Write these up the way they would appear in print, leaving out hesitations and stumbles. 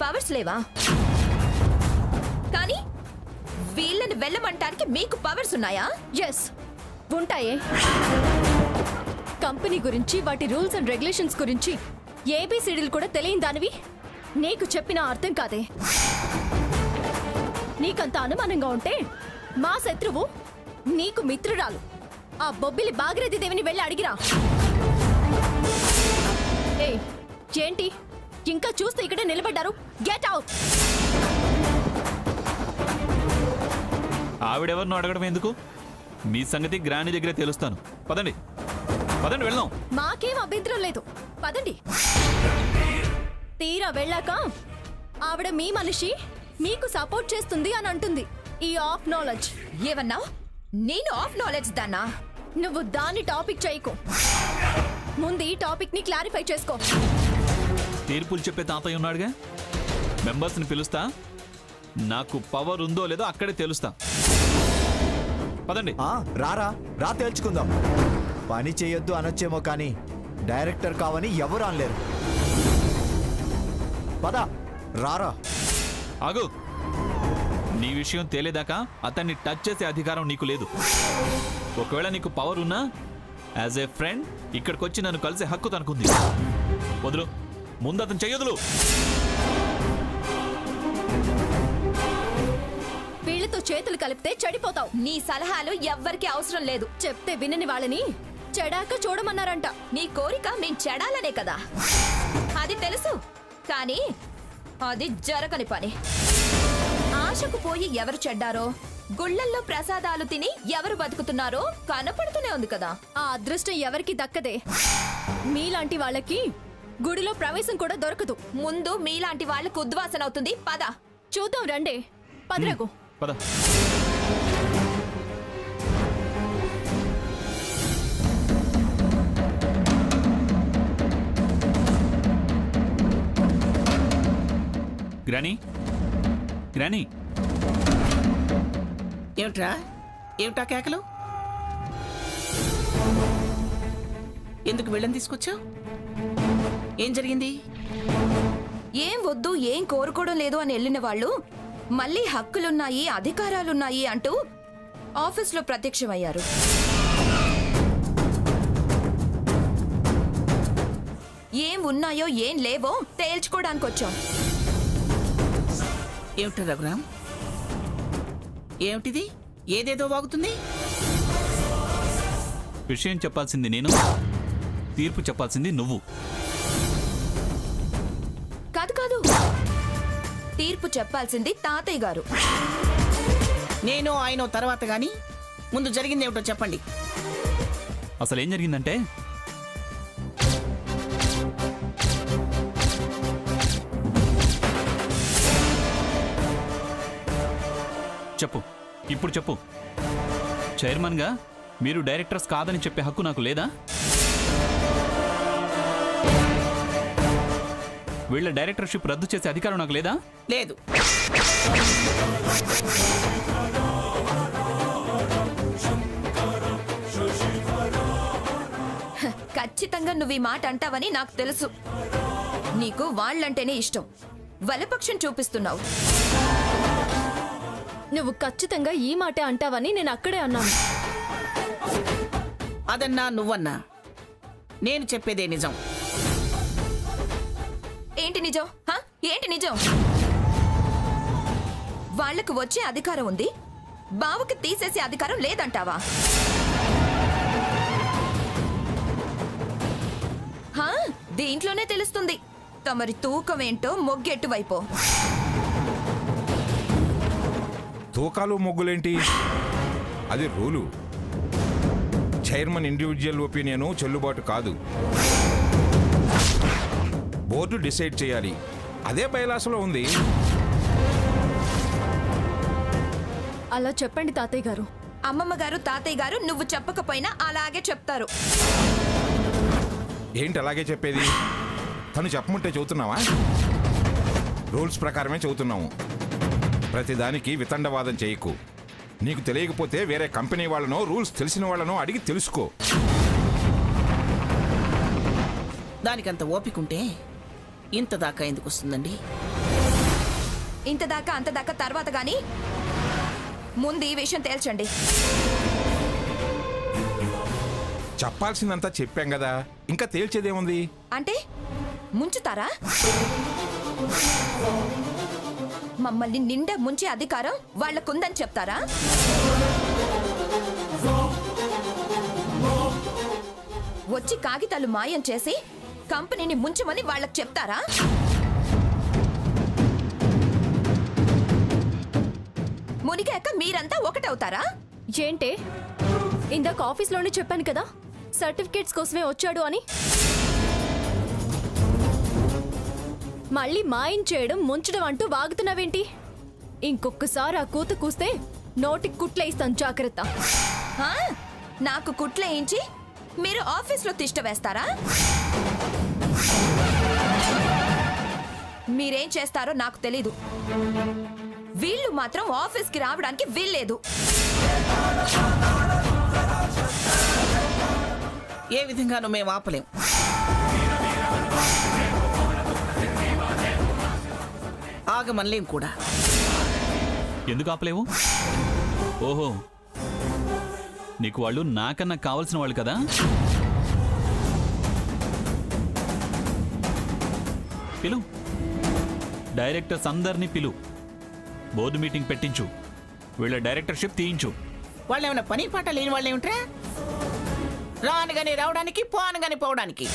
Powers లేవా? కానీ వీళ్ళని వెళ్ళమంటానికి మీకు పవర్స్ ఉన్నాయా? ఎస్ ఉంటాయే. కంపెనీ గురించి, వాటి రూల్స్ అండ్ రెగ్యులేషన్స్ గురించి ఏబిసిడీలు కూడా తెలియని దానివి నీకు చెప్పిన అర్థం కాదే. నీకంత అనుమానంగా ఉంటే మా శత్రువు నీకు మిత్రురాలు ఆ బొబ్బిలి బాగిరెద్ది దేవిని వెళ్ళి అడిగిరా. ఏంటి ఇంకా చూస్తే ఇక్కడే నిలబడ్డారు? Get out. ఆవిడెవరినో అడగడం ఎందుకు? మీ సంగతి గ్రాని దగ్గర తెలుస్తాను. పదండి పదండి వెళ్దాం. మాకేం అభ్యంతరం లేదు, పదండి. తీరా వెళ్ళాక ఆవిడ మీ మనిషి, మీకు సపోర్ట్ చేస్తుంది అని అంటుంది. ఈ ఆఫ్ నాలెడ్జ్. ఏమన్నా? నేను ఆఫ్ నాలెడ్జ్ దానా? నువ్వు దాన్ని టాపిక్ చేయకు. ముందు ఈ టాపిక్ ని క్లారిఫై చేసుకో. తీర్పులు చెప్పే తాతయ్య ఉన్నాడుగా, మెంబర్స్ని పిలుస్తా. నాకు పవర్ ఉందో లేదో అక్కడే తెలుస్తా. పదండి. రారా రా తేల్చుకుందాం. పని చేయొద్దు అనొచ్చేమో కానీ డైరెక్టర్ కావని ఎవరు అనలేరు. పద రారా. ఆగు. నీ విషయం తేలేదాకా అతన్ని టచ్ చేసే అధికారం నీకు లేదు. ఒకవేళ నీకు పవర్ ఉన్నా యాజ్ ఏ ఫ్రెండ్ ఇక్కడికొచ్చి నన్ను కలిసే హక్కు తనకుంది. వదులు, ముందు అతను చెయ్యదులు. వీళ్ళతో చేతులు కలిపితే చెడిపోతావు. నీ సలహాలు ఎవ్వరికి అవసరం లేదు. చెప్తే వినని వాళ్ళని చెడాక చూడమన్నారంట. నీ కోరిక మేం చెడాలనే కదా, అది తెలుసు. కానీ అది జరగని పని. ఆశకు పోయి ఎవరు చెడ్డారో, గుళ్ళల్లో ప్రసాదాలు తిని ఎవరు బతుకుతున్నారో కనపడుతూనే ఉంది కదా. ఆ అదృష్టం ఎవరికి దక్కదే. మీలాంటి వాళ్ళకి గుడిలో ప్రవేశం కూడా దొరకదు. ముందు మీలాంటి వాళ్ళకు ఉద్వాసన అవుతుంది. పద చూద్దాం రండే. పదరకు. పద. Granny, granny. ఏమిట్రా? ఏమిటా కేకలు? ఎందుకు వీళ్ళని తీసుకొచ్చావు? ఏం జరిగింది? ఏం వద్దు, ఏం కోరుకోవడం లేదు అని వెళ్ళిన వాళ్ళు మళ్ళీ హక్కులున్నాయి, అధికారాలున్నాయి అంటూ ఆఫీస్లో ప్రత్యక్షమయ్యారు. ఏం ఉన్నాయో ఏం లేవో తేల్చుకోవడానికి వచ్చాం. ఏమిటి రఘురామ్? ఏమిటిది? ఏదేదో వాగుతుంది. విషయం చెప్పాల్సింది నేను, తీర్పు చెప్పాల్సింది నువ్వు. కాదు కాదు, తీర్పు చెప్పాల్సింది తాతయ్య గారు. నేను ఆయన తర్వాత గాని ముందు జరిగింది ఏమిటో చెప్పండి. అసలు ఏం జరిగిందంటే, చెప్పు, ఇప్పుడు చెప్పు. చైర్మన్గా మీరు డైరెక్టర్స్ కాదని చెప్పే హక్కు నాకు లేదా? వీళ్ళ డైరెక్టర్షిప్ రద్దు చేసే అధికారం నాకు లేదా? లేదు. ఖచ్చితంగా నువ్వు ఈ మాట అంటావని నాకు తెలుసు. నీకు వాళ్ళంటేనే ఇష్టం. వలపక్షం చూపిస్తున్నావు. నువ్వు ఖచ్చితంగా ఈ మాట అంటావని నేను అక్కడే అన్నాను. అదన్నా నువ్వన్నా నేను చెప్పేదే నిజం. ఏంటి నిజం? ఏంటి నిజం? వాళ్లకు వచ్చే అధికారం ఉంది, బావకి తీసేసే అధికారం లేదంటావా? దీంట్లోనే తెలుస్తుంది తమరి తూకమేంటో, మొగ్గెట్టు వైపో. తూకాలు మొగ్గులేంటి? అది రూలు. చైర్మన్ ఇండివిజువల్ ఒపీనియను చెల్లుబాటు కాదు. బోర్డు డిసైడ్ చేయాలి. అదే బైలాసులో ఉంది. అలా చెప్పండి తాతయ్య గారు. అమ్మమ్మ గారు, తాతయ్య గారు నువ్వు చెప్పకపోయినా అలాగే చెప్తారు. ఏంటి అలాగే చెప్పేది? తను చెప్పమంటే చెబుతున్నావా? రూల్స్ ప్రకారమే చెబుతున్నాము. ప్రతిదానికి వితండవాదం చేయకు. నీకు తెలియకపోతే వేరే కంపెనీ వాళ్ళనో, రూల్స్ తెలిసిన వాళ్ళనో అడిగి తెలుసుకో. దానికంత ఓపికంటే ఇంత దాకా ఎందుకు వస్తుందండి? ఇంతదాకా అంతదాకా తర్వాత గాని ముందు ఈ విషయం తేల్చండి. చెప్పాల్సిందంతా చెప్పాం కదా, ఇంకా తేల్చేదేముంది? అంటే ముంచుతారా? మమ్మల్ని నిండా ముంచే అధికారం వాళ్ళకుందని చెప్తారా? వచ్చి కాగితాలు మాయం చేసి కంపెనీని ముంచమని వాళ్ళకి చెప్తారా? మునిగాక మీరంతా ఒకటవుతారా? ఏంటే ఇందాక ఆఫీస్లోనే చెప్పాను కదా సర్టిఫికేట్స్ కోసమే వచ్చాడు అని. మళ్ళీ మాయం చేయడం ముంచడం అంటూ వాగుతున్నావేంటి? ఇంకొకసారి ఆ కూత కూస్తే నోటికి కుట్లేయిస్తాను, జాగ్రత్త. ఆ? నాకు కుట్లేయించి మీరు ఆఫీస్లో తిష్ట వేస్తారా? మీరేం చేస్తారో నాకు తెలీదు. వీళ్ళు మాత్రం ఆఫీస్కి రావడానికి వీల్లేదు. ఏ విధంగానూ మేము ఆపలేం. ఆగమనలేం కూడా. ఎందుకు ఆపలేవు? ఓహో, నీకు వాళ్ళు నాకన్నా కావాల్సిన వాళ్ళు కదా. పిలు, డైరెక్టర్స్ అందరినీ పిలు, బోర్డు మీటింగ్ పెట్టించు, వీళ్ళ డైరెక్టర్షిప్ తీయించు. వాళ్ళు ఏమైనా పని పాట లేని వాళ్ళు ఏమిట్రా? రానుగానే రావడానికి, పోనుగానే పోవడానికి.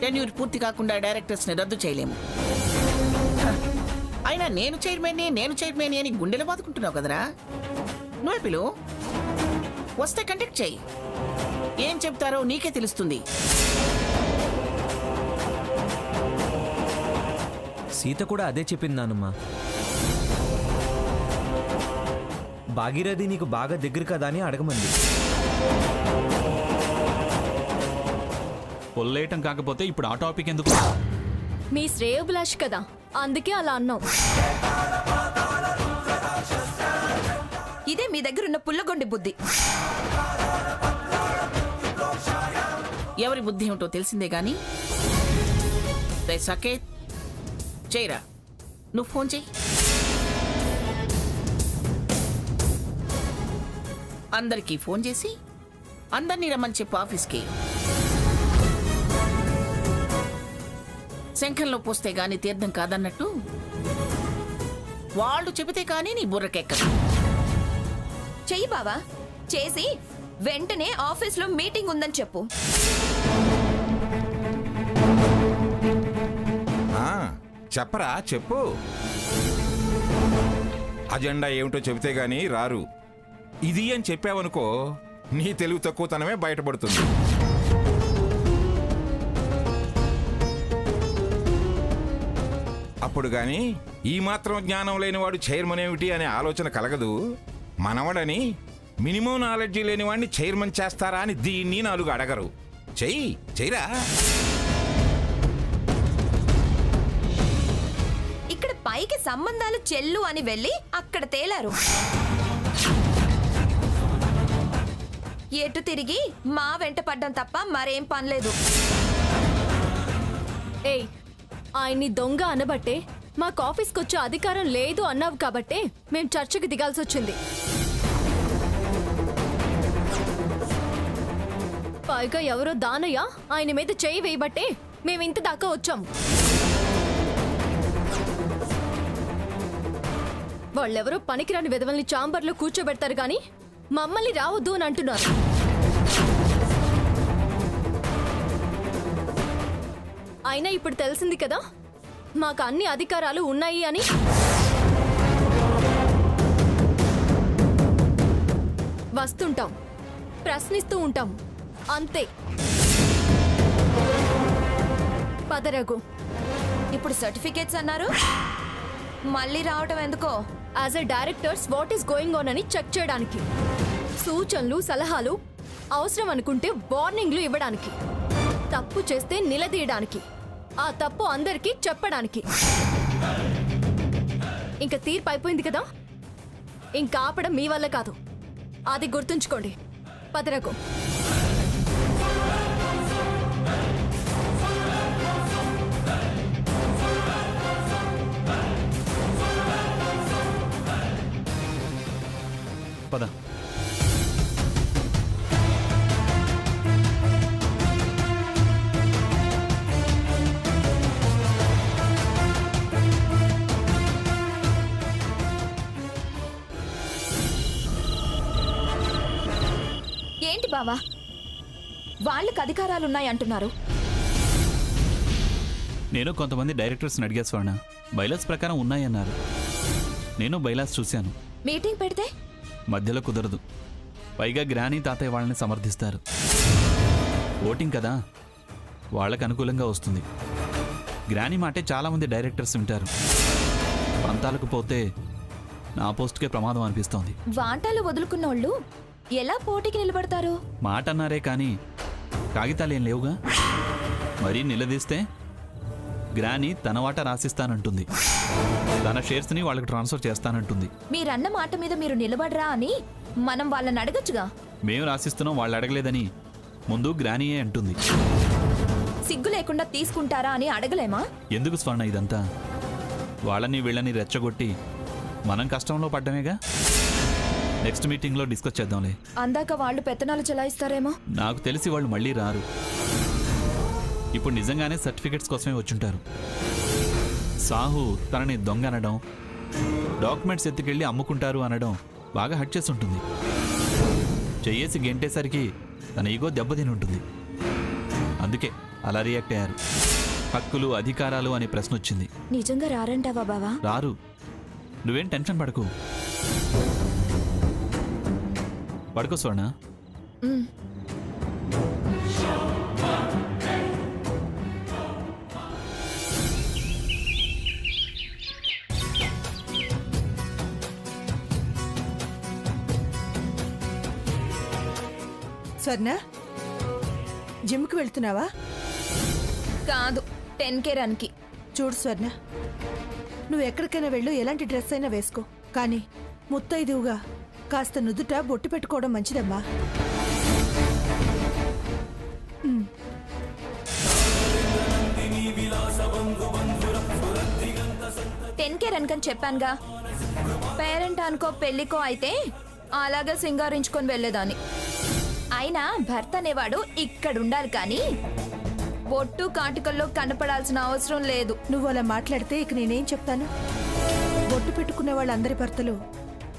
టెన్యూర్ పూర్తి కాకుండా డైరెక్టర్స్ని రద్దు చేయలేము. అయినా నేను చైర్మన్ అని గుండెలు బాదుకుంటున్నావు కదరా. నువ్వే పిలు, వస్తే కండక్ట్ చేయి. ఏం చెప్తారో నీకే తెలుస్తుంది. సీత కూడా అదే చెప్పింది నానమ్మా. భాగీరథి నీకు బాగా దగ్గర కదా అని అడగమంది. పొల్లేయటం కాకపోతే ఇప్పుడు ఆ టాపిక్ ఎందుకు? మీ శ్రేయోభిలాష్ కదా, అందుకే అలా అన్నాం. ఇదే మీ దగ్గరున్న పుల్లగొండి బుద్ధి. ఎవరి బుద్ధి ఏమిటో తెలిసిందే గాని. సకేత్ చేయరా, నువ్వు ఫోన్ చెయ్యి. అందరికీ ఫోన్ చేసి అందరినీ రమ్మని చెప్పు ఆఫీస్కి. శంఖంలో పోస్తే గాని తీర్థం కాదన్నట్టు వాళ్ళు చెబితే కానీ నీ బుర్రకెక్కదు. చెయ్యి బావా, చేసి వెంటనే ఆఫీస్లో మీటింగ్ ఉందని చెప్పు. చెప్పరా, చెప్పు. అజెండా ఏమిటో చెబితే గానీ రారు. ఇది అని చెప్పావనుకో, నీ తెలివి తక్కువతనమే బయటపడుతుంది. అప్పుడు గాని ఈ మాత్రం జ్ఞానం లేనివాడు చైర్మన్ ఏమిటి అనే ఆలోచన కలగదు. మనవడని మినిమం నాలెడ్జీ లేనివాడిని చైర్మన్ చేస్తారా అని దీన్ని నాలుగు అడగరు. చెయ్యిరా. ఇక్కడ పైకి సంబంధాలు చెల్లు అని వెళ్ళి అక్కడ తేలారు. ఎటు తిరిగి మా వెంట పడ్డం తప్ప మరేం పనిలేదు. ఏయ్, ఆయన్ని దొంగ అనబట్టే మాకు ఆఫీస్కి వచ్చే అధికారం లేదు అన్నావు కాబట్టే మేం చర్చకి దిగాల్సి వచ్చింది. పైగా ఎవరో దానయ్య ఆయన మీద చేయి వేయబట్టే మేము ఇంత దాకా వచ్చాం. వాళ్ళెవరో పనికిరాని విధవల్ని చాంబర్లో కూర్చోబెడతారు గాని మమ్మల్ని రావద్దు అని అంటున్నారు. అయినా ఇప్పుడు తెలిసింది కదా మాకు అన్ని అధికారాలు ఉన్నాయి అని. వస్తుంటాం, ప్రశ్నిస్తూ ఉంటాం, అంతే. పదరగు. ఇప్పుడు సర్టిఫికేట్స్ అన్నారు, మళ్ళీ రావటం ఎందుకో? As a directors what is going on అని చెక్ చేయడానికి, సూచనలు సలహాలు అవసరం అనుకుంటే వార్నింగ్లు ఇవ్వడానికి, తప్పు చేస్తే నిలదీయడానికి, ఆ తప్పు అందరికీ చెప్పడానికి. ఇంకా తీర్పు అయిపోయింది కదా, ఇంకా ఆపడం మీ వల్ల కాదు, అది గుర్తుంచుకోండి. పదరకు. పద. ఏంటి బావా వాళ్ళకి అధికారాలున్నాయి అంటున్నారు? నేను కొంతమంది డైరెక్టర్స్ని అడిగా స్వర్ణ. బైలాస్ ప్రకారం ఉన్నాయన్నారు. నేను బైలాస్ చూశాను. మీటింగ్ పెడితే మధ్యలో కుదరదు. పైగా గ్రానీ తాతయ్య వాళ్ళని సమర్థిస్తారు. ఓటింగ్ కదా, వాళ్ళకు అనుకూలంగా వస్తుంది. గ్రానీ మాటే చాలామంది డైరెక్టర్స్ వింటారు. పంతాలకు పోతే నా పోస్ట్కే ప్రమాదం అనిపిస్తోంది. వాటాలు వదులుకున్నోళ్ళు ఎలా పోటీకి నిలబడతారు? మాట అన్నారే కానీ కాగితాలేం లేవుగా. మరీ నిలదీస్తే గ్రానీ తన వాటా రాసిస్తానంటుంది. తన షేర్స్ని వాళ్ళకి ట్రాన్స్ఫర్ చేస్తానంటుంది. మీరన్న మాట మీద మీరు నిలబడరా అని మనం వాళ్ళని అడగచ్చుగా. మేము రాసిస్తున్నాం, వాళ్ళు అడగలేదని ముందు గ్రానీయే అంటుంది. సిగ్గు లేకుండా తీసుకుంటారా అని అడగలేమా? ఎందుకు స్వర్ణ ఇదంతా? వాళ్ళని వీళ్ళని రెచ్చగొట్టి మనం కష్టంలో పడ్డమేగా. నెక్స్ట్ మీటింగ్లో డిస్కస్ చేద్దాంలే. అందాక వాళ్ళు పెత్తనాలు చెలాయిస్తారేమో. నాకు తెలిసి వాళ్ళు మళ్ళీ రారు. ఇప్పుడు నిజంగానే సర్టిఫికెట్స్ కోసమే వచ్చుంటారు. సాహు తనని దొంగ అనడం, డాక్యుమెంట్స్ ఎత్తుకెళ్ళి అమ్ముకుంటారు అనడం బాగా హట్ చేసి ఉంటుంది. చెయ్యేసి గెంటేసరికి తన ఈగో దెబ్బతిని ఉంటుంది. అందుకే అలా రియాక్ట్ అయ్యారు. హక్కులు అధికారాలు అనే ప్రశ్న వచ్చింది. నిజంగా రారంటావా బావా? రారు. నువ్వేం టెన్షన్ పడకు. పడుకో స్వర్ణ. ఉమ్. స్వర్ణ, జిమ్కి వెళ్తున్నావా? కాదు, 10K రన్కి. చూడు స్వర్ణ, నువ్వు ఎక్కడికైనా వెళ్ళు, ఎలాంటి డ్రెస్ అయినా వేసుకో, కానీ ముత్తైదువుగా కాస్త నుదుట బొట్టు పెట్టుకోవడం మంచిదమ్మా. 10K రన్కని చెప్పానుగా. పేరెంట్ అనుకో పెళ్లికో అయితే అలాగే సింగారించుకొని వెళ్ళేదాన్ని. అయినా భర్త అనేవాడు ఇక్కడుండాలి కానీ బొట్టు కాటికల్లో కనపడాల్సిన అవసరం లేదు. నువ్వు అలా మాట్లాడితే ఇక నేనేం చెప్తాను? బొట్టు పెట్టుకునే వాళ్ళందరి భర్తలు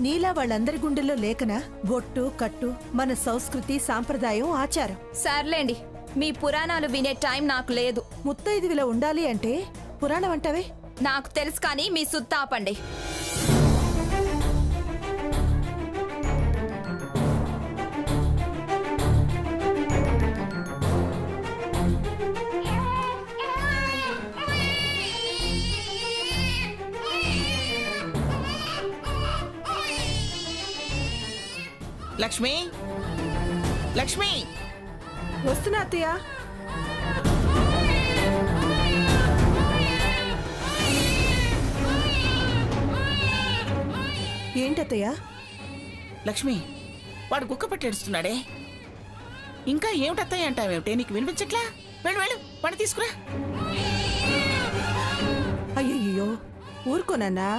నీలా వాళ్ళందరి గుండెల్లో లేకనా? బొట్టు కట్టు మన సంస్కృతి, సాంప్రదాయం, ఆచారం. సర్లేండి, మీ పురాణాలు వినే టైం నాకు లేదు. ముత్తైదువిలా ఉండాలి అంటే పురాణం అంటావే? నాకు తెలుసు కానీ మీ సుత్త ఆపండి. లక్ష్మి, లక్ష్మి, వస్తున్నా అత్తయ్య. ఏంటత్తయ్య? లక్ష్మి, వాడు కుక్క పట్టేడుస్తున్నాడే. ఇంకా ఏమిటత్తయ్య అంటావేమిటే? నీకు వినిపించట్లా? వెళ్ళు వెళ్ళు, వాడిని తీసుకురా. అయ్యయ్యో, ఊరుకోనన్నా.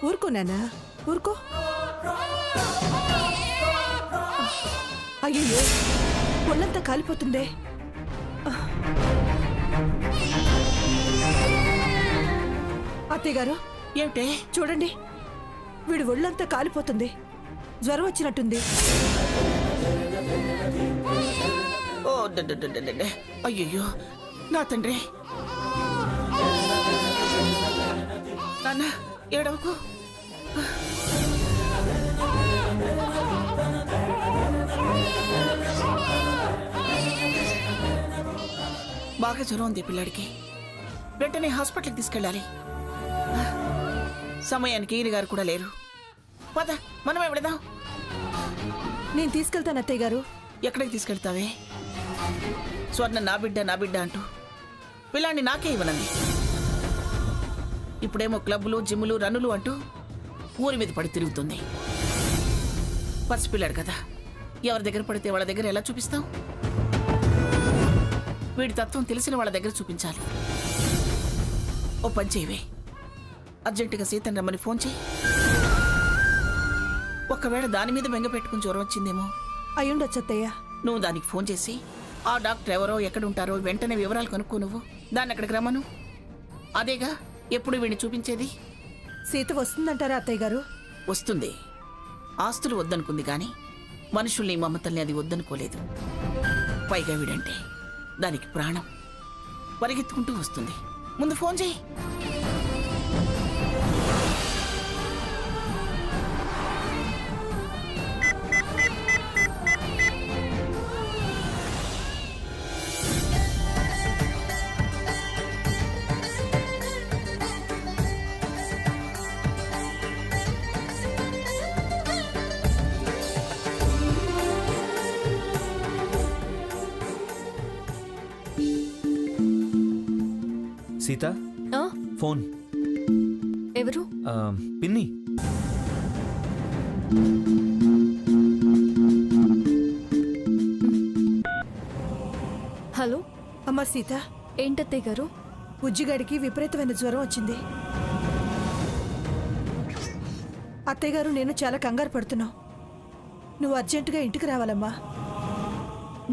ఊరుకోనన్నా, ఊరుకో. అయ్యయ్యో, ఒళ్ళంతా కాలిపోతుందే. అత్తయ్య గారు, ఏమిటే? చూడండి, వీడి ఒళ్ళంతా కాలిపోతుంది. జ్వరం వచ్చినట్టుంది. ఓ అయ్యయ్యో, నా తండ్రి. నాన్న, ఏడవకు. బాగా జ్వరం ఉంది పిల్లాడికి. వెంటనే హాస్పిటల్కి తీసుకెళ్ళాలి. సమయానికి ఈయన గారు కూడా లేరు. పద, మనమే వెళదాం. నేను తీసుకెళ్తాను అత్తయ్య గారు. ఎక్కడికి తీసుకెళ్తావే? స్వర్ణ నా బిడ్డ నా బిడ్డ అంటూ పిల్లాన్ని నాకే ఇవ్వనంది. ఇప్పుడేమో క్లబ్బులు, జిమ్ములు, రన్నులు అంటూ ఊరి మీద పడి తిరుగుతుంది. పసిపిల్లాడు కదా, ఎవరి దగ్గర పడితే వాళ్ళ దగ్గర ఎలా చూపిస్తాం? వీడి తత్వం తెలిసిన వాళ్ళ దగ్గర చూపించాలి. ఓ పని చేయవే, అర్జెంటుగా సీతని రమ్మని ఫోన్ చేయి. ఒకవేళ దాని మీద బెంగ పెట్టుకుని జ్వరం వచ్చిందేమో. అయ్యుండొచ్చు అత్తయ్య. నువ్వు దానికి ఫోన్ చేసి ఆ డాక్టర్ ఎవరో ఎక్కడ ఉంటారో వెంటనే వివరాలు కనుక్కో. నువ్వు దాన్ని అక్కడికి రమ్మను. అదేగా ఎప్పుడు వీడిని చూపించేది. సీత వస్తుందంటారా అత్తయ్య గారు? వస్తుంది. ఆస్తులు వద్దనుకుంది కానీ మనుషుల్ని మమతల్ని అది వద్దనుకోలేదు. పైగా వీడంటే దానికి ప్రాణం. పరిగెత్తుకుంటూ వస్తుంది. ముందు ఫోన్ చేయి. సీత ఆ, ఫోన్. ఎవరు? పిన్ని. హలో. అమ్మా సీత, ఏంటత్తయ్య గారు? బుజ్జిగాడికి విపరీతమైన జ్వరం వచ్చింది. అత్తయ్య గారు నేను చాలా కంగారు పడుతున్నావు. నువ్వు అర్జెంటుగా ఇంటికి రావాలమ్మా.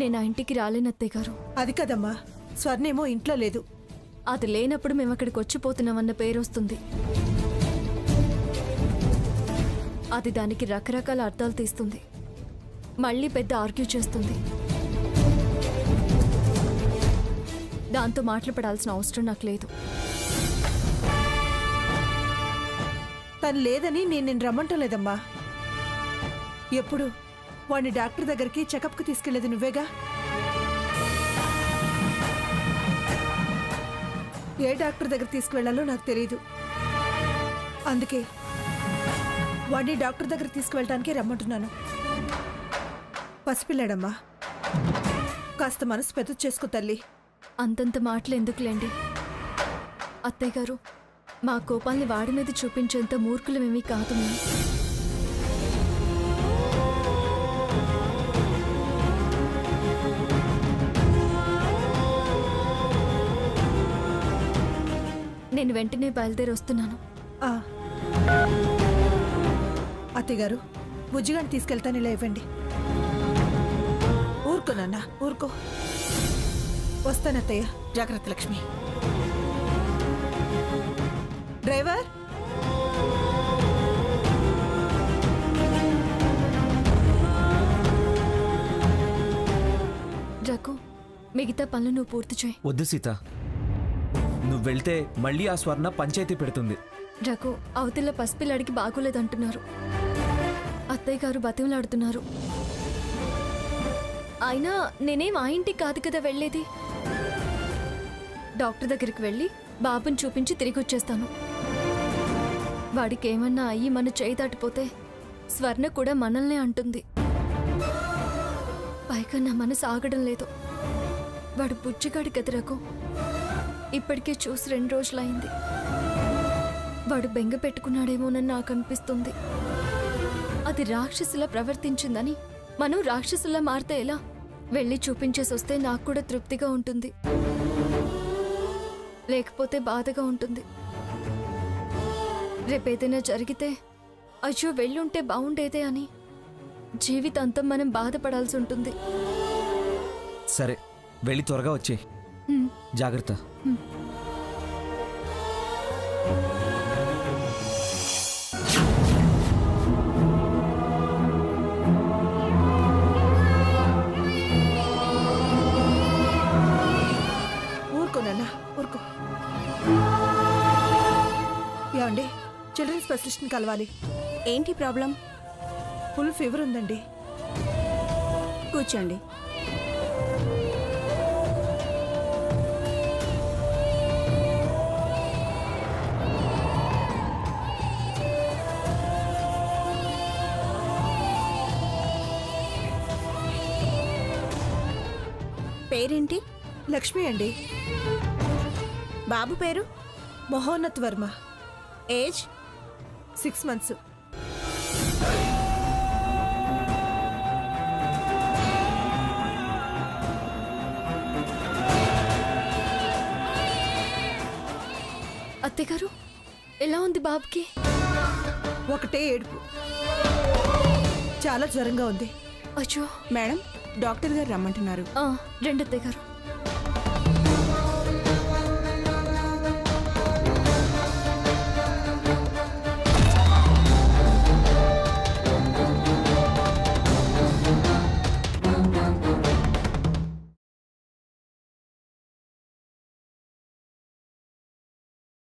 నేను ఆ ఇంటికి రాలేను అత్తయ్య గారు. అది కదమ్మా, స్వర్ణేమో ఇంట్లో లేదు. అది లేనప్పుడు మేము అక్కడికి వచ్చిపోతున్నామన్న పేరు వస్తుంది. అది దానికి రకరకాల అర్థాలు తీస్తుంది. మళ్ళీ పెద్ద ఆర్గ్యూ చేస్తుంది. దాంతో మాటలు పడాల్సిన అవసరం నాకు లేదు. తను లేదని నేను రమ్మంటం లేదమ్మా. ఎప్పుడు వాడిని డాక్టర్ దగ్గరికి చెకప్కి తీసుకెళ్లేది నువ్వేగా. ఏ డాక్టర్ దగ్గర తీసుకువెళ్లాలో నాకు తెలియదు. అందుకే వాడిని డాక్టర్ దగ్గర తీసుకువెళ్ళటానికి రమ్మంటున్నాను. పసిపిల్లాడమ్మా, కాస్త మనసు పెద్ద చేసుకో తల్లి. అంతంత మాటలు ఎందుకులేండి అత్తయ్య గారు. మా కోపాల్ని వాడి మీద చూపించేంత మూర్ఖులమేమీ కాదు మేము. నేను వెంటనే బయలుదేరి వస్తున్నాను. ఆ. అత్తయ్య గారు, బుజ్జిగాని తీసుకెళ్తాను, ఇలా ఇవ్వండి. ఊరుకో నాన్న, ఊరుకో. వస్తానత్తయ్య. జాగ్రత్త లక్ష్మి. డ్రైవర్, రఘు, మిగతా పనులు నువ్వు పూర్తి చేయి. వద్దు సీత, నువ్వు వెళ్తే మళ్ళీ ఆ స్వర్ణ పంచాయతీ పెడుతుంది. రఘు, అవతల పసిపిల్లాడికి బాగోలేదంటున్నారు. అత్తయ్య గారు బతిమలాడుతున్నారు. అయినా నేనేం ఆ ఇంటికి కాదు కదా వెళ్ళేది. డాక్టర్ దగ్గరికి వెళ్ళి బాబుని చూపించి తిరిగి వచ్చేస్తాను. వాడికి ఏమన్నా అయ్యి మన చేయి దాటిపోతే స్వర్ణ కూడా మనల్నే అంటుంది. పైగా నా మనసు ఆగడం లేదు. వాడు బుజ్జిగాడి గది రఘు. ఇప్పటికే చూసి 2 రోజులైంది. వాడు బెంగ పెట్టుకున్నాడేమోనని నాకు అనిపిస్తుంది. అది రాక్షసులా ప్రవర్తించిందని మనం రాక్షసులా మారితే ఎలా? వెళ్ళి చూపించేసి వస్తే నాకు కూడా తృప్తిగా ఉంటుంది, లేకపోతే బాధగా ఉంటుంది. రేపేదైనా జరిగితే అయ్యో వెళ్ళుంటే బాగుండేదే అని జీవితాంతం మనం బాధపడాల్సి ఉంటుంది. సరే, వెళ్ళి త్వరగా వచ్చే. జాగ్రత్త. ఊరుకో నాన్న, ఊరుకో. ఏమండి, చిల్డ్రన్ స్పెషలిస్ట్ని కలవాలి. ఏంటి ప్రాబ్లం? ఫుల్ ఫీవర్ ఉందండి. కూర్చోండి. పేరేంటి? లక్ష్మి అండి. బాబు పేరు? మహోన్నత్ వర్మ. ఏజ్? 6 months. అత్తయ్య గారు ఎలా ఉంది బాబుకి? ఒకటే ఏడుపు. చాలా జ్వరంగా ఉంది. అచ్చో. మేడం డాక్టర్ గారు రమ్మంటున్నారు. రండి అత్తయ్య గారు.